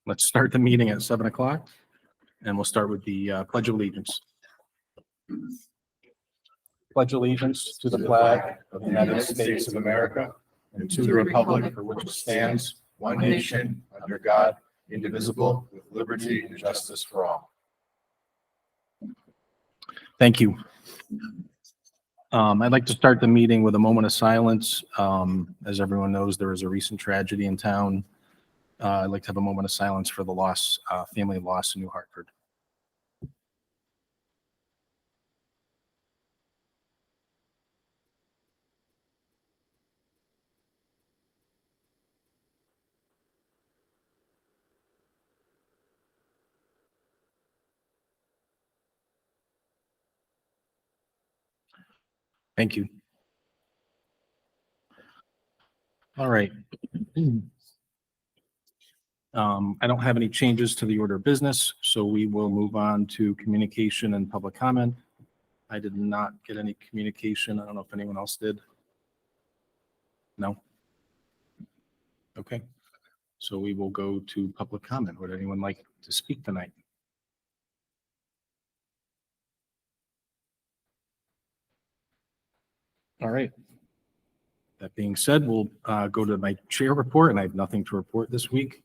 Let's start the meeting at 7 o'clock, and we'll start with the Pledge of Allegiance. Pledge allegiance to the flag of the United States of America and to the republic for which it stands, one nation, under God, indivisible, with liberty and justice for all. Thank you. I'd like to start the meeting with a moment of silence. As everyone knows, there was a recent tragedy in town. I'd like to have a moment of silence for the loss, family loss in New Hartford. Thank you. All right. I don't have any changes to the order of business, so we will move on to communication and public comment. I did not get any communication. I don't know if anyone else did. No? Okay. So we will go to public comment. Would anyone like to speak tonight? All right. That being said, we'll go to my chair report, and I have nothing to report this week.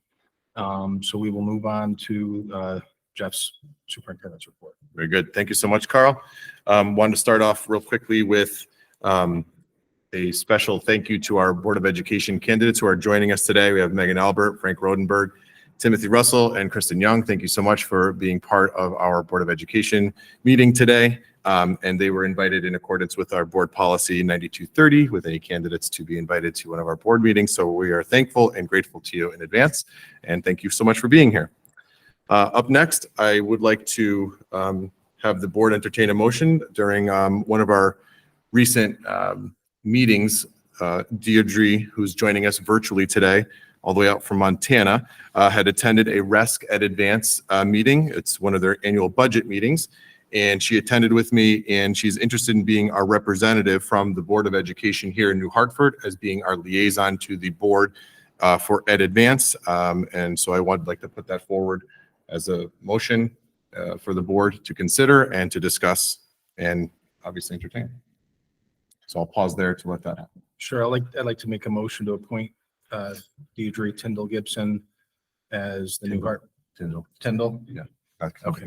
So we will move on to Jeff's superintendent's report. Very good. Thank you so much, Carl. Wanted to start off real quickly with a special thank you to our Board of Education candidates who are joining us today. We have Megan Albert, Frank Rodenberg, Timothy Russell, and Kristen Young. Thank you so much for being part of our Board of Education meeting today. And they were invited in accordance with our board policy 9230 with any candidates to be invited to one of our board meetings. So we are thankful and grateful to you in advance. And thank you so much for being here. Up next, I would like to have the board entertain a motion during one of our recent meetings. Deirdre, who's joining us virtually today, all the way out from Montana, had attended a RESC at Advance meeting. It's one of their annual budget meetings. And she attended with me, and she's interested in being our representative from the Board of Education here in New Hartford as being our liaison to the board for Ed Advance. And so I would like to put that forward as a motion for the board to consider and to discuss and obviously entertain. So I'll pause there to let that happen. Sure. I'd like to make a motion to appoint Deirdre Tyndall Gibson as the new Hartford. Tyndall? Yeah. Okay.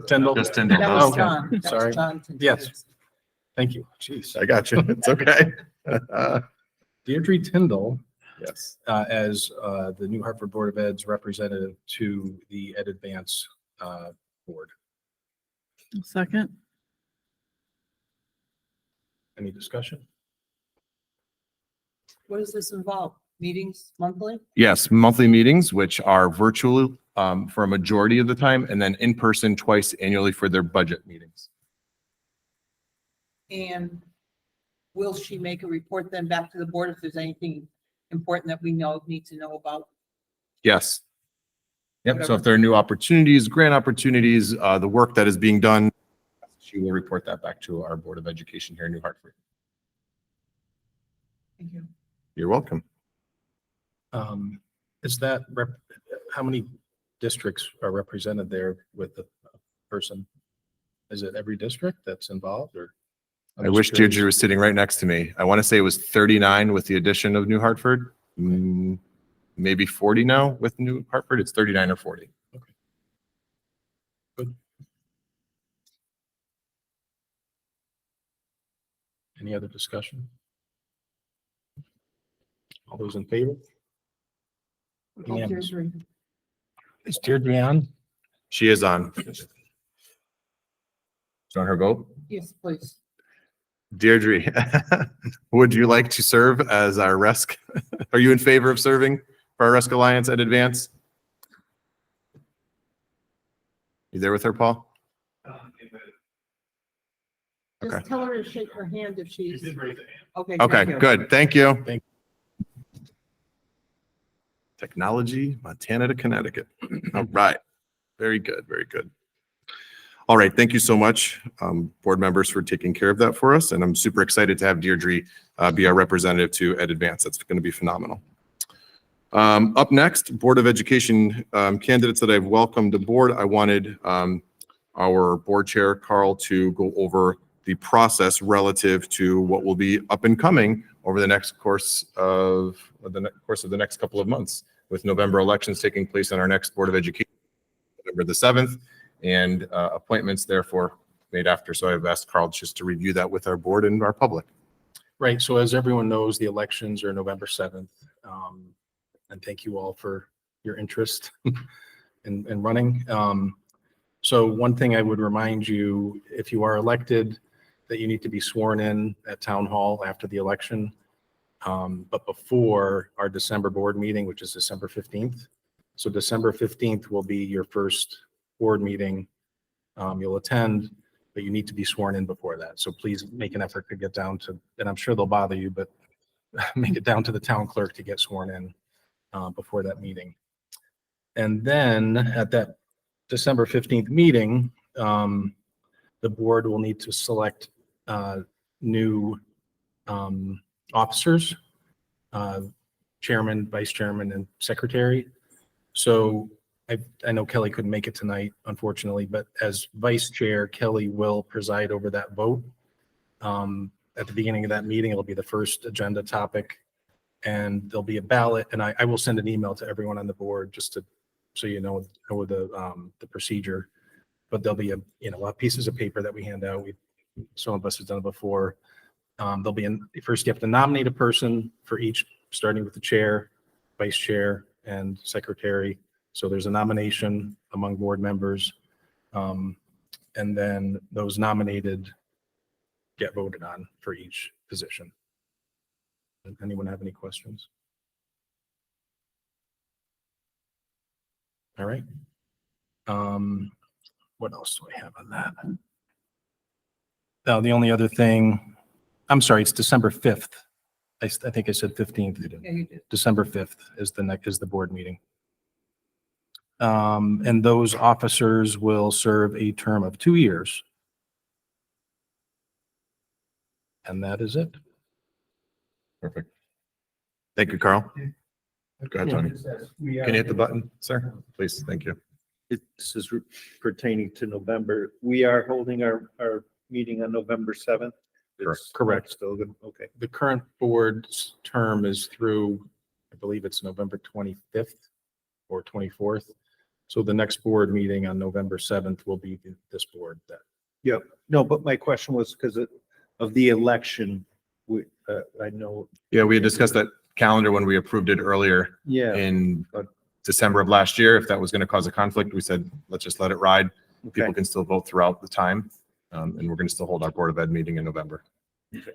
Tyndall. Just Tyndall. That was Okay. John. That was Sorry. John Tyndall. Yes. Thank you. Jeez. I got you. It's okay. Deirdre Tyndall Yes. as the New Hartford Board of Ed's representative to the Ed Advance board. Second. Any discussion? What does this involve? Meetings monthly? Yes, monthly meetings, which are virtual for a majority of the time, and then in person twice annually for their budget meetings. And will she make a report then back to the board if there's anything important that we need to know about? Yes. Yep. So if there are new opportunities, grant opportunities, the work that is being done, she will report that back to our Board of Education here in New Hartford. Thank you. You're welcome. Is that how many districts are represented there with the person? Is it every district that's involved, or? I wish Deirdre was sitting right next to me. I want to say it was 39 with the addition of New Hartford. Maybe 40 now with New Hartford. It's 39 or 40. Okay. Good. Any other discussion? All those in favor? Unanimous. Is Deirdre on? She is on. Do you want her vote? Yes, please. Deirdre, would you like to serve as our RESC? Are you in favor of serving for our RESC Alliance at Advance? You there with her, Paul? Just Okay. tell her to shake her hand if she's. Okay. Okay, thank you. good. Thank you. Thank Technology, Montana to Connecticut. All right. Very good. Very good. All right. Thank you so much, board members, for taking care of that for us. And I'm super excited to have Deirdre be our representative to Ed Advance. That's going to be phenomenal. Up next, Board of Education candidates that I've welcomed aboard. I wanted our board chair, Carl, to go over the process relative to what will be up and coming over the course of the next couple of months, with November elections taking place on our next Board of Education, November the 7th, and appointments therefore made after. So I've asked Carl just to review that with our board and our public. Right. So as everyone knows, the elections are November 7th. And thank you all for your interest in running. So one thing I would remind you, if you are elected, that you need to be sworn in at town hall after the election. But before our December board meeting, which is December 15th. So December 15th will be your first board meeting. You'll attend, but you need to be sworn in before that. So please make an effort to get down to, and I'm sure they'll bother you, but make it down to the town clerk to get sworn in before that meeting. And then at that December 15th meeting, the board will need to select new officers, chairman, vice chairman, and secretary. So I know Kelly couldn't make it tonight, unfortunately, but as vice chair, Kelly will preside over that vote. At the beginning of that meeting, it'll be the first agenda topic, and there'll be a ballot, and I will send an email to everyone on the board just to, so you know the procedure. But there'll be we'll have pieces of paper that we hand out. Some of us have done it before. There'll be first you have to nominate a person for each, starting with the chair, vice chair, and secretary. So there's a nomination among board members, and then those nominated get voted on for each position. Does anyone have any questions? All right. What else do I have on that? Now, the only other thing, I'm sorry, it's December 5th. I think I said 15th. Yeah, you did. December 5th is the board meeting. And those officers will serve a term of 2 years. And that is it. Perfect. Thank you, Carl. Go ahead, Tony. Can you hit the button, sir? Please, thank you. This is pertaining to November. We are holding our meeting on November 7th. Correct. Still good. Okay. The current board's term is through, I believe it's November 25th or 24th. So the next board meeting on November 7th will be this board. Yeah. No, but my question was because of the election. I know. Yeah, we had discussed that calendar when we approved it earlier Yeah. in December of last year. If that was going to cause a conflict, we said, let's just let it ride. Okay. People can still vote throughout the time. And we're going to still hold our Board of Ed meeting in November. Okay.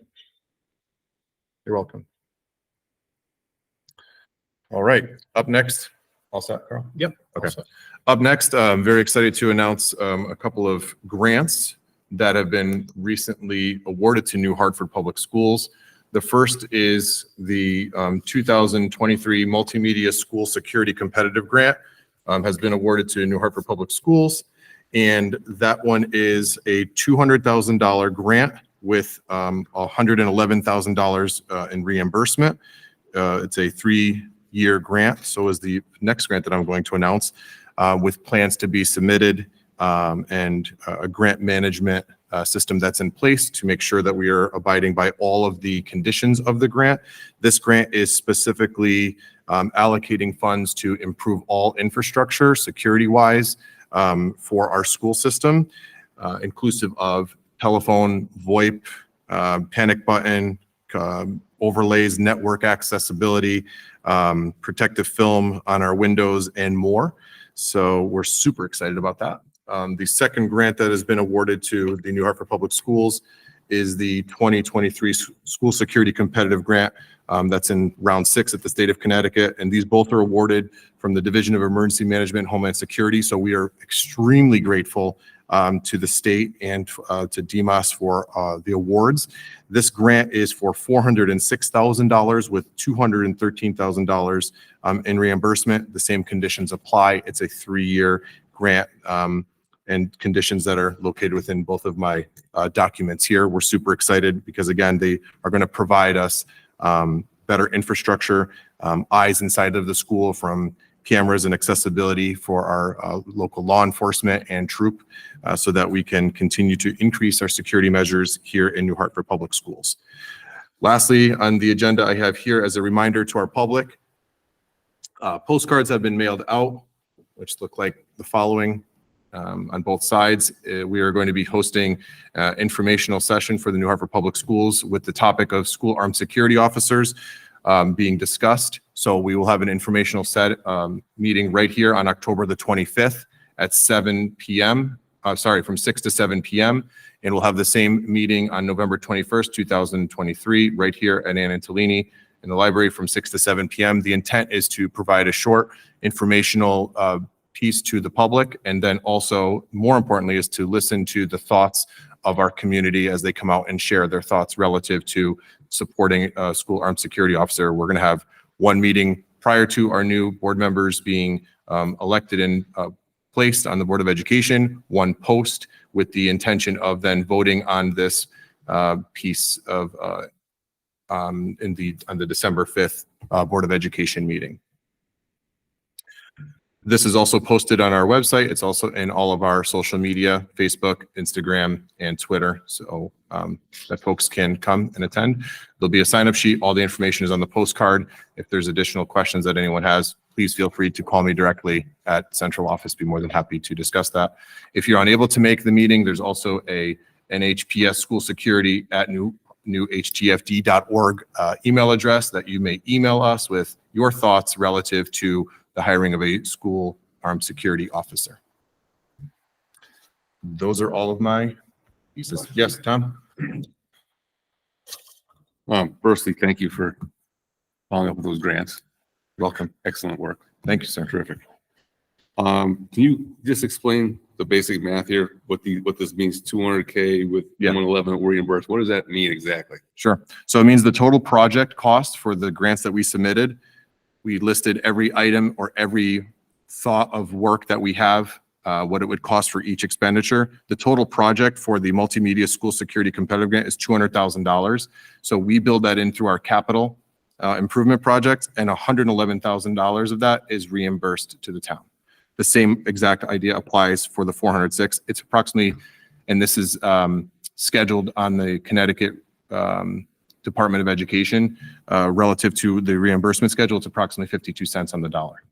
You're welcome. All right, up next, all set, Carl? Yep. Okay. Up next, I'm very excited to announce a couple of grants that have been recently awarded to New Hartford Public Schools. The first is the 2023 Multimedia School Security Competitive Grant, has been awarded to New Hartford Public Schools. And that one is a $200,000 grant with $111,000 in reimbursement. It's a 3-year grant. So is the next grant that I'm going to announce, with plans to be submitted and a grant management system that's in place to make sure that we are abiding by all of the conditions of the grant. This grant is specifically allocating funds to improve all infrastructure security-wise for our school system, inclusive of telephone, VoIP, panic button, overlays, network accessibility, protective film on our windows, and more. So we're super excited about that. The second grant that has been awarded to the New Hartford Public Schools is the 2023 School Security Competitive Grant. That's in round 6 at the state of Connecticut. And these both are awarded from the Division of Emergency Management and Homeland Security. So we are extremely grateful to the state and to DMAS for the awards. This grant is for $406,000 with $213,000 in reimbursement. The same conditions apply. It's a 3-year grant and conditions that are located within both of my documents here. We're super excited because, again, they are going to provide us better infrastructure, eyes inside of the school from cameras and accessibility for our local law enforcement and troop, so that we can continue to increase our security measures here in New Hartford Public Schools. Lastly, on the agenda, I have here as a reminder to our public, postcards have been mailed out, which look like the following on both sides. We are going to be hosting informational session for the New Hartford Public Schools with the topic of school armed security officers being discussed. So we will have an informational meeting right here on October the 25th at 7 p.m. From 6 to 7 p.m. And we'll have the same meeting on November 21st, 2023, right here at Ann Antolini in the library from 6 to 7 p.m. The intent is to provide a short informational piece to the public, and then also, more importantly, is to listen to the thoughts of our community as they come out and share their thoughts relative to supporting a school armed security officer. We're going to have one meeting prior to our new board members being elected and placed on the Board of Education, one post with the intention of then voting on this piece of on the December 5th Board of Education meeting. This is also posted on our website. It's also in all of our social media, Facebook, Instagram, and Twitter, so that folks can come and attend. There'll be a sign-up sheet. All the information is on the postcard. If there's additional questions that anyone has, please feel free to call me directly at central office. Be more than happy to discuss that. If you're unable to make the meeting, there's also a NHPS school security at newhtfd.org email address that you may email us with your thoughts relative to the hiring of a school armed security officer. Those are all of my pieces. Yes, Tom? Firstly, thank you for following up with those grants. Welcome. Excellent work. Thank you, sir. Terrific. Can you just explain the basic math here? What this means? 200K with 111 reimbursed. What does that mean exactly? Sure. So it means the total project cost for the grants that we submitted. We listed every item or every thought of work that we have, what it would cost for each expenditure. The total project for the multimedia school security competitive grant is $200,000. So we build that in through our capital improvement project, and $111,000 of that is reimbursed to the town. The same exact idea applies for the 406. It's approximately, and this is scheduled on the Connecticut Department of Education relative to the reimbursement schedule. It's approximately 52 cents on the dollar.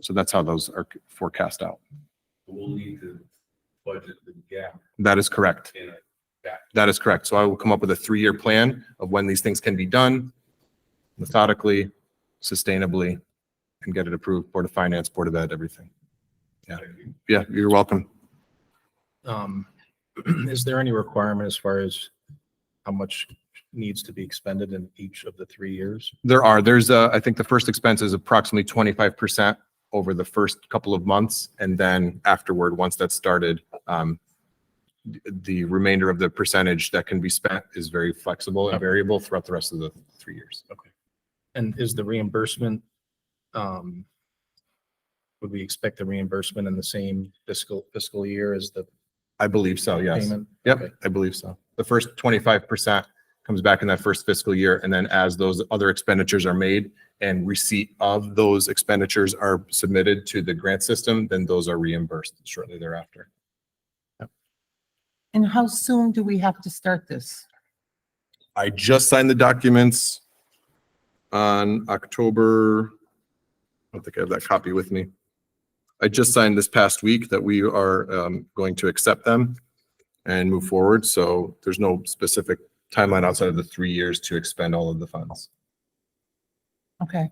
So that's how those are forecast out. We'll need to budget the gap. That is correct. In a gap. That is correct. So I will come up with a 3-year plan of when these things can be done methodically, sustainably, and get it approved. Board of Finance, Board of Ed, everything. Yeah. Yeah, you're welcome. Is there any requirement as far as how much needs to be expended in each of the 3 years? There's I think the first expense is approximately 25% over the first couple of months. And then afterward, once that's started, the remainder of the percentage that can be spent is very flexible and variable throughout the rest of the 3 years. Okay. And is the reimbursement, would we expect the reimbursement in the same fiscal year as the I believe so, yes. payment? Yep, Okay. I believe so. The first 25% comes back in that first fiscal year. And then as those other expenditures are made and receipt of those expenditures are submitted to the grant system, then those are reimbursed shortly thereafter. And how soon do we have to start this? I just signed the documents on October. I don't think I have that copy with me. I just signed this past week that we are going to accept them and move forward. So there's no specific timeline outside of the 3 years to expend all of the funds. Okay.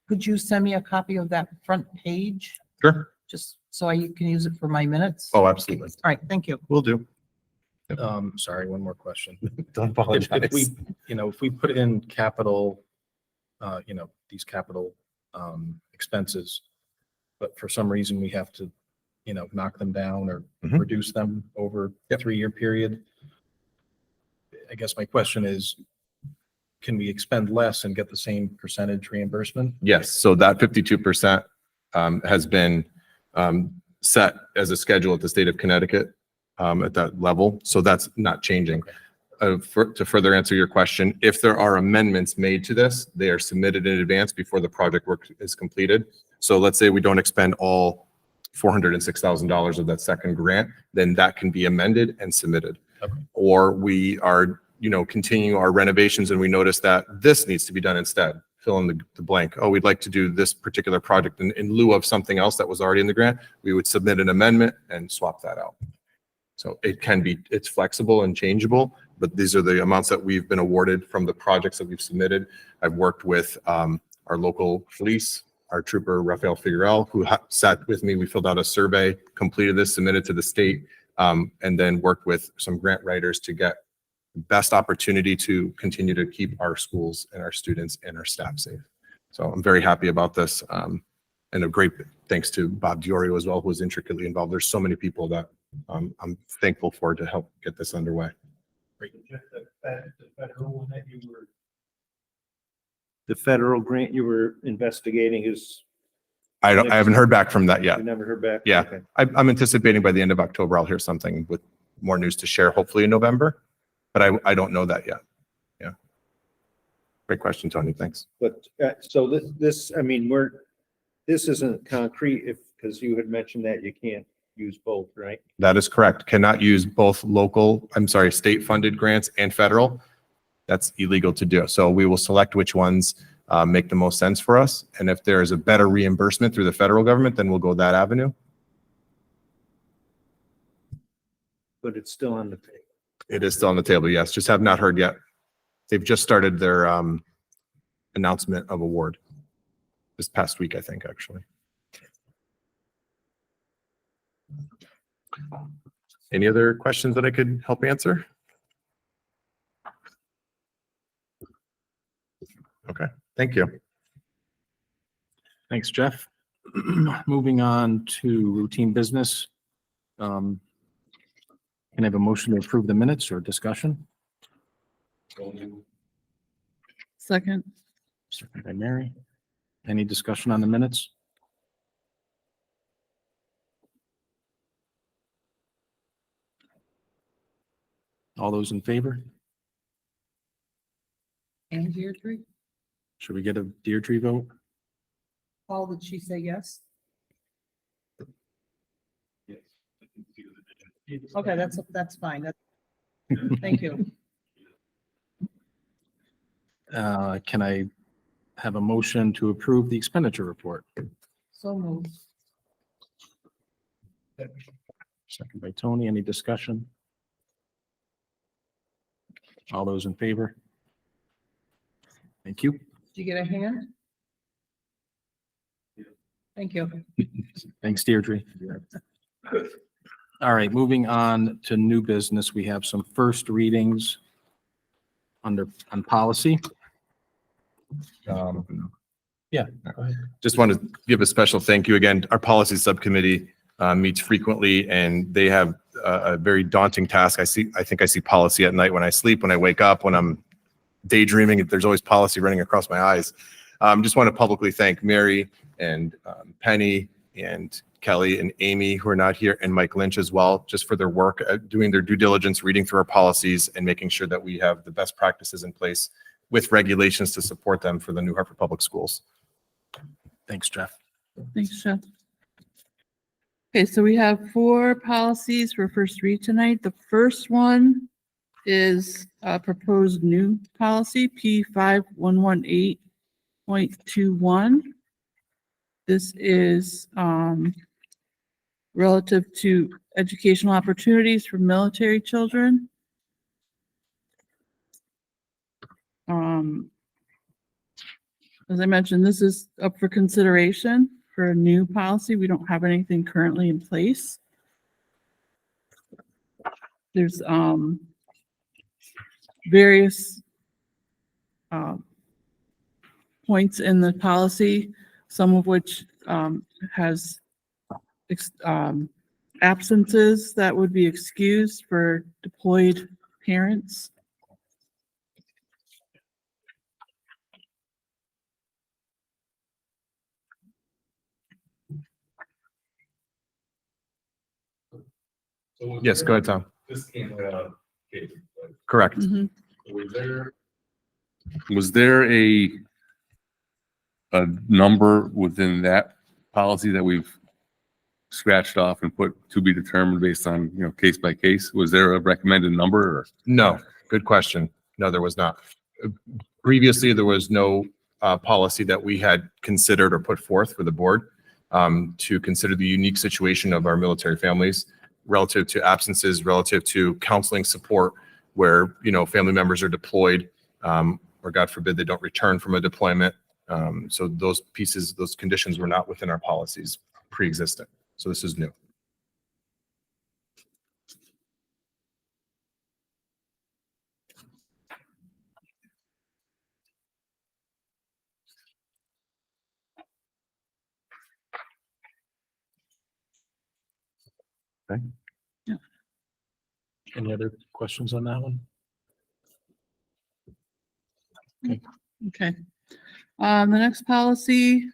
Could you send me a copy of that front page, Sure. just so I can use it for my minutes? Oh, absolutely. All right, thank you. Will do. Sorry, one more question. Don't If apologize. we, if we put in capital, these capital expenses, but for some reason we have to, knock them down or Mhm. reduce them over a 3-year period. I guess my question is, can we expend less and get the same percentage reimbursement? Yes, so that 52% has been set as a schedule at the state of Connecticut at that level. So that's not changing. to further answer your question, if there are amendments made to this, they are submitted in advance before the project work is completed. So let's say we don't expend all $406,000 of that second grant, then that can be amended and submitted. Okay. Or we are, continue our renovations and we notice that this needs to be done instead. Fill in the blank. Oh, we'd like to do this particular project in lieu of something else that was already in the grant. We would submit an amendment and swap that out. So it's flexible and changeable, but these are the amounts that we've been awarded from the projects that we've submitted. I've worked with our local police, our trooper, Rafael Figueroa, who sat with me. We filled out a survey, completed this, submitted to the state, and then worked with some grant writers to get the best opportunity to continue to keep our schools and our students and our staff safe. So I'm very happy about this. And a great thanks to Bob Diorio as well, who was intricately involved. There's so many people that I'm thankful for to help get this underway. The federal grant you were investigating is, I haven't heard back from that yet. you never heard back? Yeah. Okay. I'm anticipating by the end of October, I'll hear something with more news to share, hopefully in November, but I don't know that yet. Yeah. Great question, Tony. Thanks. But, so this, I mean, this isn't concrete because you had mentioned that you can't use both, right? That is correct. Cannot use both state funded grants and federal. That's illegal to do. So we will select which ones make the most sense for us. And if there is a better reimbursement through the federal government, then we'll go that avenue. But it's still on the table. It is still on the table. Yes. Just have not heard yet. They've just started their announcement of award this past week, I think, actually. Any other questions that I could help answer? Okay, thank you. Thanks, Jeff. Moving on to routine business. Can I have a motion to approve the minutes or discussion? Second. Second by Mary. Any discussion on the minutes? All those in favor? And Deirdre, Should we get a Deirdre vote? Paul, did she say yes? Okay, that's fine. Thank you. Can I have a motion to approve the expenditure report? So moved. Second by Tony. Any discussion? All those in favor? Thank you. Did you get a hand? Thank you. Thanks, Deirdre. All right, moving on to new business. We have some first readings on policy. Yeah. Just want to give a special thank you again. Our policy subcommittee meets frequently and they have a very daunting task. I think I see policy at night when I sleep, when I wake up, when I'm daydreaming. There's always policy running across my eyes. Just want to publicly thank Mary and Penny and Kelly and Amy, who are not here, and Mike Lynch as well, just for their work at doing their due diligence, reading through our policies and making sure that we have the best practices in place with regulations to support them for the New Hartford Public Schools. Thanks, Jeff. Thanks, Jeff. Okay, so we have 4 policies for first read tonight. The first one is a proposed new policy, P5118.21. This is relative to educational opportunities for military children. As I mentioned, this is up for consideration for a new policy. We don't have anything currently in place. There's various points in the policy, some of which has absences that would be excused for deployed parents. Yes, go ahead, Tom. This came Correct. Mhm. Was there a number within that policy that we've scratched off and put to be determined based on, case by case? Was there a recommended number or? No, good question. No, there was not. Previously, there was no policy that we had considered or put forth for the board to consider the unique situation of our military families relative to absences, relative to counseling support where, family members are deployed or God forbid, they don't return from a deployment. So those pieces, those conditions were not within our policies pre-existent. So this is new. Any other questions on that one? Okay. The next policy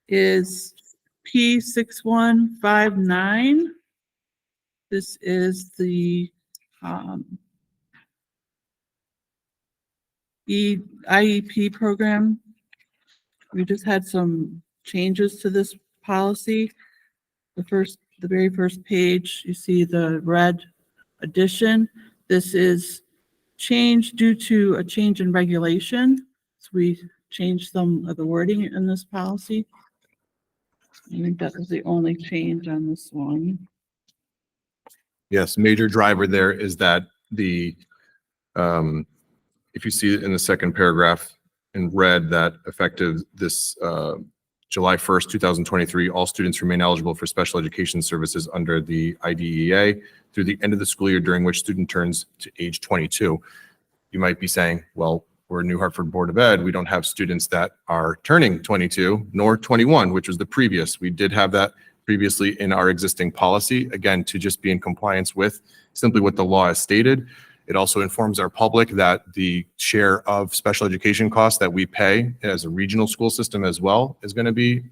is P6159. This is the IEP program. We just had some changes to this policy. The very first page, you see the red addition. This is changed due to a change in regulation. So we changed some of the wording in this policy. I think that was the only change on this one. Yes, major driver there is that if you see it in the second paragraph in red, that effective this July 1st, 2023, all students remain eligible for special education services under the IDEA through the end of the school year during which student turns to age 22. You might be saying, well, we're New Hartford Board of Ed. We don't have students that are turning 22 nor 21, which was the previous. We did have that previously in our existing policy, again, to just be in compliance with simply what the law has stated. It also informs our public that the share of special education costs that we pay as a regional school system as well is going to be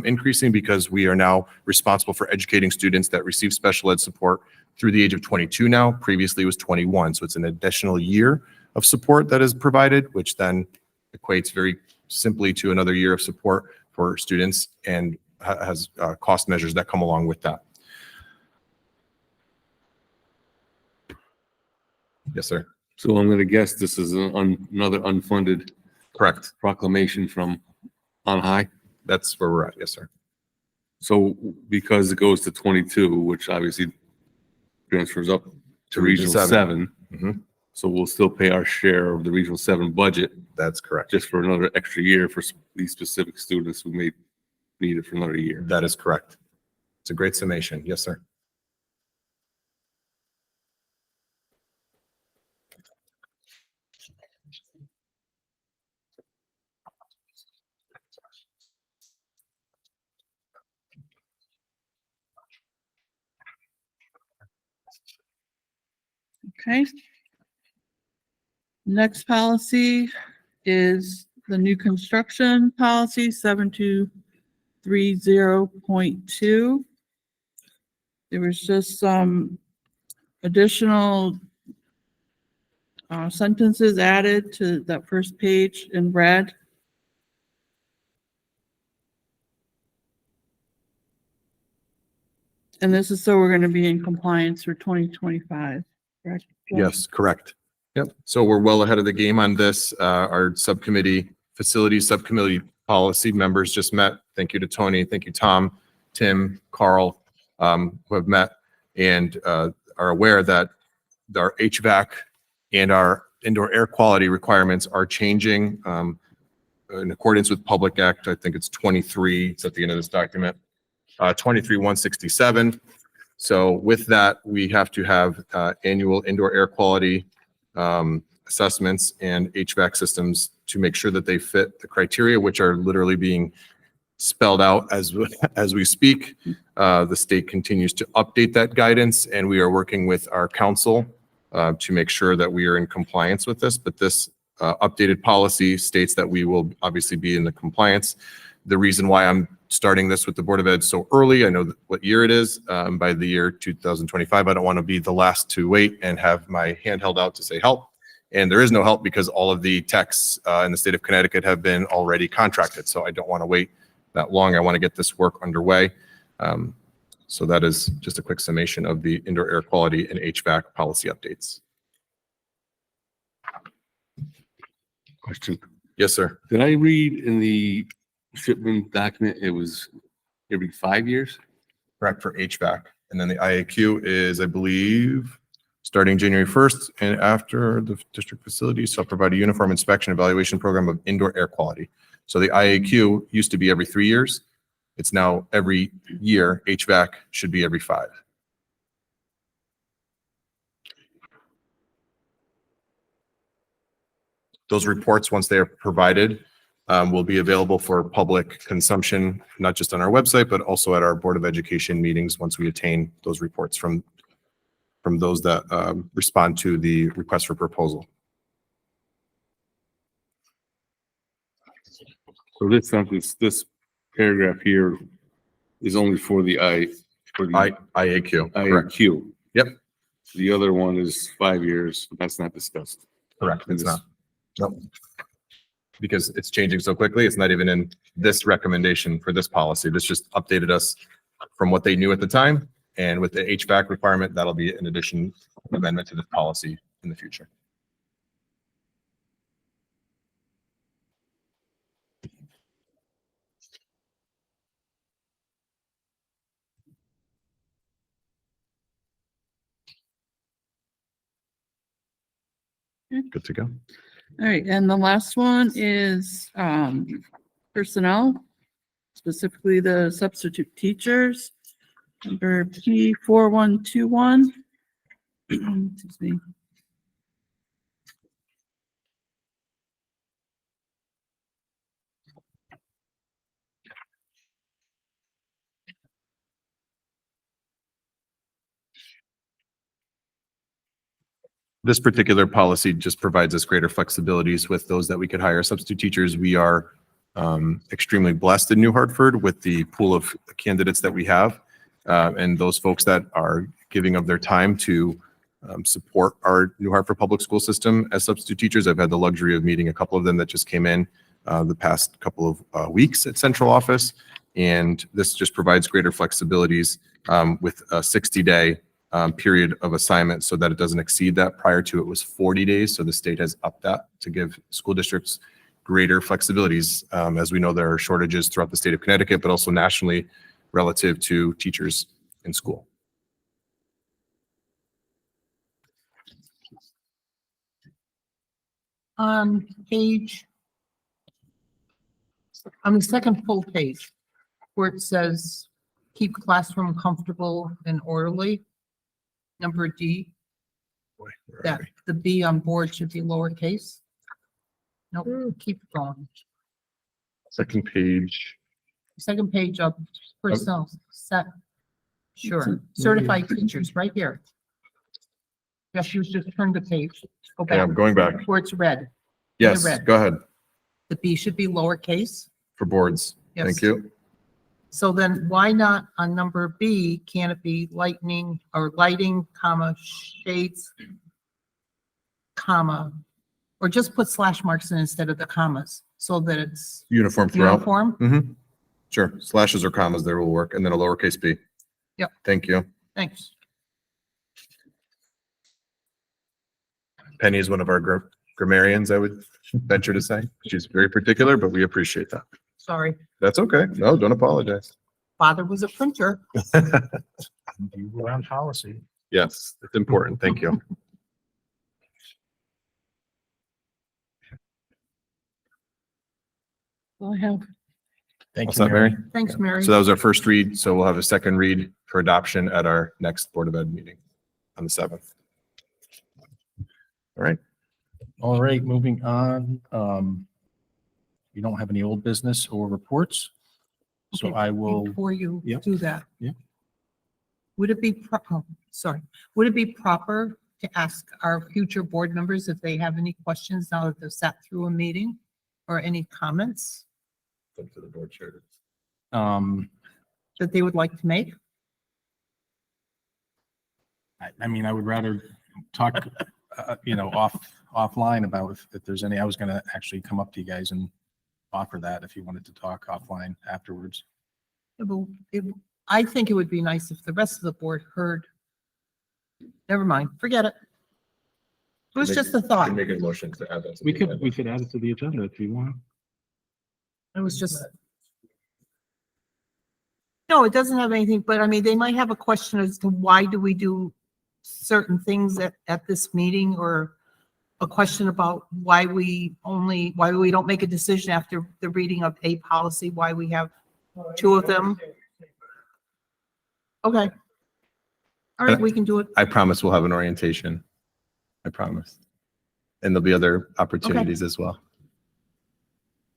increasing because we are now responsible for educating students that receive special ed support through the age of 22 now. Previously it was 21. So it's an additional year of support that is provided, which then equates very simply to another year of support for students and has cost measures that come along with that. Yes, sir. So I'm going to guess this is another unfunded Correct. proclamation from on high. That's where we're at. Yes, sir. So because it goes to 22, which obviously transfers up to Regional 7. Mhm. So we'll still pay our share of the Regional 7 budget That's correct. just for another extra year for these specific students who may need it for another year. That is correct. It's a great summation. Yes, sir. Okay. Next policy is the new construction policy 7230.2. There was just some additional sentences added to that first page in red. And this is so we're going to be in compliance for 2025, correct? Yes, correct. Yep. So we're well ahead of the game on this. Our facilities subcommittee policy members just met. Thank you to Tony. Thank you, Tom, Tim, Carl, who have met and are aware that our HVAC and our indoor air quality requirements are changing in accordance with Public Act. I think it's 23. It's at the end of this document, 23-167. So with that, we have to have annual indoor air quality assessments and HVAC systems to make sure that they fit the criteria, which are literally being spelled out as we speak. The state continues to update that guidance, and we are working with our council to make sure that we are in compliance with this. But this updated policy states that we will obviously be in the compliance. the reason why I'm starting this with the Board of Ed so early. I know what year it is. By the year 2025, I don't want to be the last to wait and have my hand held out to say help. And there is no help because all of the techs in the state of Connecticut have been already contracted. So I don't want to wait that long. I want to get this work underway. So that is just a quick summation of the indoor air quality and HVAC policy updates. Question. Yes, sir. Did I read in the shipment document, it was every 5 years? Correct, for HVAC. And then the IAQ is, I believe, starting January 1st and after the district facilities shall provide a uniform inspection evaluation program of indoor air quality. So the IAQ used to be every 3 years. It's now every year. HVAC should be every 5. Those reports, once they are provided, will be available for public consumption, not just on our website, but also at our Board of Education meetings once we attain those reports from those that respond to the request for proposal. So this sentence, this paragraph here is only for the IAQ. Correct. IAQ. Yep. The other one is 5 years. That's not discussed. Correct. It's not. Nope. Because it's changing so quickly. It's not even in this recommendation for this policy. This just updated us from what they knew at the time. And with the HVAC requirement, that'll be an addition amendment to the policy in the future. Good to go. All right, and the last one is personnel, specifically the substitute teachers. Number P4121. Excuse me. This particular policy just provides us greater flexibilities with those that we could hire substitute teachers. We are extremely blessed in New Hartford with the pool of candidates that we have. And those folks that are giving of their time to support our New Hartford public school system as substitute teachers. I've had the luxury of meeting a couple of them that just came in the past couple of weeks at central office. And this just provides greater flexibilities with a 60-day period of assignment so that it doesn't exceed that. Prior to it was 40 days. So the state has upped that to give school districts greater flexibilities. As we know, there are shortages throughout the state of Connecticut, but also nationally relative to teachers in school. On page, on the second full page, where it says, keep classroom comfortable and orderly, number D, that the B on board should be lowercase. Nope, keep going. Second page. Second page of personnel set. Sure, certified teachers, right here. Yes, you just turn the page, go Yeah, back, I'm going back. where it's red. Yes, red. go ahead The B should be lowercase. for boards. Yes. Thank you. So then why not on number B, can it be lightning or lighting, comma, shades, comma, or just put slash marks in instead of the commas so that it's Uniform throughout. uniform? Sure. Slashes or commas there will work. And then a lowercase b. Yep. Thank you. Thanks. Penny is one of our grammarians, I would venture to say. She's very particular, but we appreciate that. Sorry. That's okay. No, don't apologize. Father was a printer. You were on policy. Yes, it's important. Thank you. Well, I have, Thank What's you, up, Mary. Mary? Thanks, Mary. So that was our first read. So we'll have a second read for adoption at our next Board of Ed meeting on the 7th. All right. All right, moving on. You don't have any old business or reports? So Okay, I will, Before you Yeah. do that. Yeah. Would it be, would it be proper to ask our future board members if they have any questions now that they've sat through a meeting or any comments? Up to the board chair. that they would like to make? I mean, I would rather talk, offline about if there's any, I was gonna actually come up to you guys and offer that if you wanted to talk offline afterwards. I think it would be nice if the rest of the board heard. Never mind, forget it. It was just a thought. Can make a motion to add that. to We the could agenda. add it to the agenda if you want. It was just. No, it doesn't have anything, but I mean, they might have a question as to why do we do certain things at this meeting, or a question about why we don't make a decision after the reading of a policy, why we have two of them. Okay. All right, we can do it. I promise we'll have an orientation. I promise. And there'll be other opportunities as well.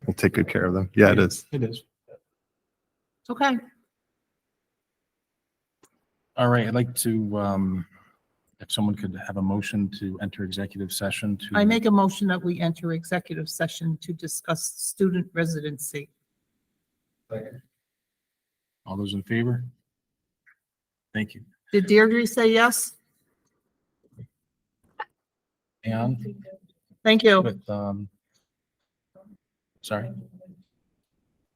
We'll take good care of them. Yeah, it is. It is. It's okay. All right, I'd like to, if someone could have a motion to enter executive session to. I make a motion that we enter executive session to discuss student residency. All those in favor? Thank you. Did Deirdre say yes? And Thank you. with, sorry.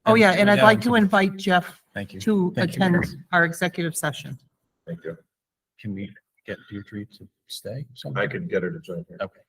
Oh, yeah, and I'd like to Yeah, invite Jeff Thank you. to Thank you. attend our executive session. Thank you. Can we get Deirdre to stay? I could get her to join here. Okay.